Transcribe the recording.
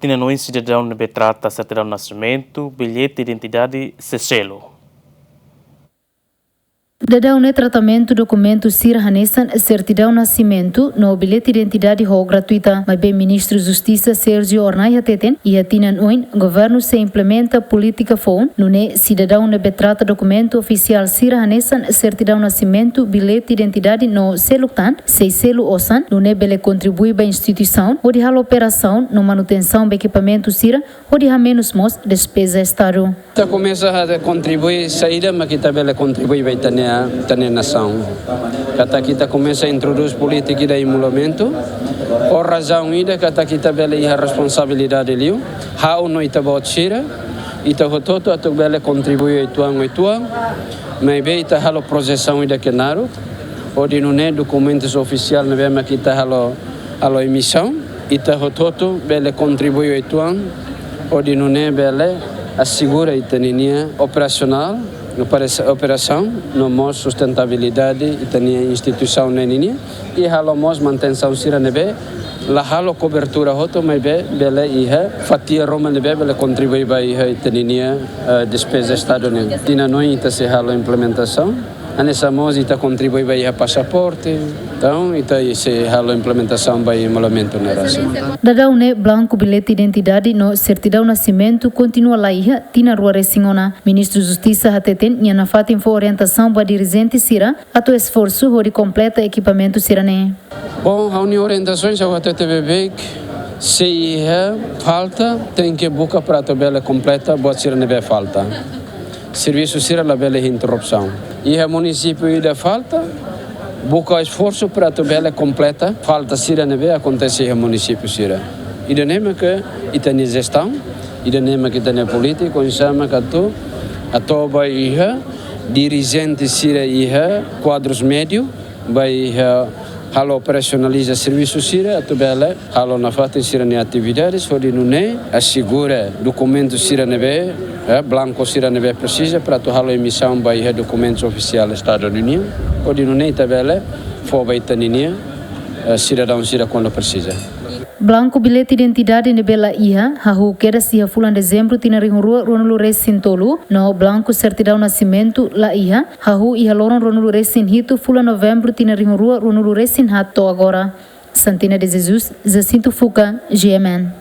Tina no cidadão de trata certidão de nascimento, bilhete de identidade, selo. Dadau ne tratamento documento Sir Hanessan certidão nascimento no bilhete de identidade ho gratuita, mas bem ministro da Justiça Sérgio Ornai Hateten e atinan oin governo se implementa política phone no ne cidadão ne betrata documento oficial Sir Hanessan certidão nascimento bilhete de identidade no selutan sei selo osan no ne bele contribui ba instituição ou de operação no manutenção do equipamento Sira ou de menos mos despesa estado. Kita começa a contribuir saída, mas kita bele contribui ba tania nação. Kata kita começa a introduzir política de emolumentos, por razão ida kata kita bele a responsabilidade liu, hau no ita botira, ita hototo atu bele contribui ituang, mas be ita halo projeção ida kenaro, ou de nune documentos oficial nebe ma kita halo emissão, ita hototo bele contribui ituang, ou de nune bele assegura ita ninia operacional. No operação, no mos sustentabilidade e tania instituição nenia e halo mos manutenção sira nebe la halo cobertura hoto mai bele iha fatia roma nebe bele contribui ba iha tenia despesa estado ne tina noi ita se halo implementação anessa mos ita contribui ba iha passaporte então ita se halo implementação ba emoluamento na raça. Dadau ne blanco bilhete de identidade no certidão nascimento continua lá iha tina rua resingona ministro da Justiça Hateten e na fatin for orientação ba dirigente sira ato esforço de completa equipamento sira ne. Bom, a união orientações ao HTTBB se iha falta tem que buscar para a bela completa bot sira nebe falta. Serviço sira la bela interrupção. Iha município ida falta busca esforço para a tabela completa, falta sira nebe acontece no município sira. Ida nema que itani gestão, ida nema que itani política, consama que a toba iha dirigente sira iha quadros médio, vai halo operacionaliza serviço sira, a tabela halo na fata sira ne atividades, onde não é assegura documento sira nebe, blanco sira nebe precisa para tu halo emissão vai documentos oficiais Estado da União. Onde não é tabela, for vai taninia, cidadão sira quando precisa. Blanco bilhete de identidade ne bela iha, hahu queda se fulan dezembro tina rua Ronulu Resin tolu, no blanco certidão nascimento la iha, hahu iha loron Ronulu Resin hito fulan novembro tina rua Ronulu Resin hato agora. Santina de Jesus, Jacinto Fuca, GMN.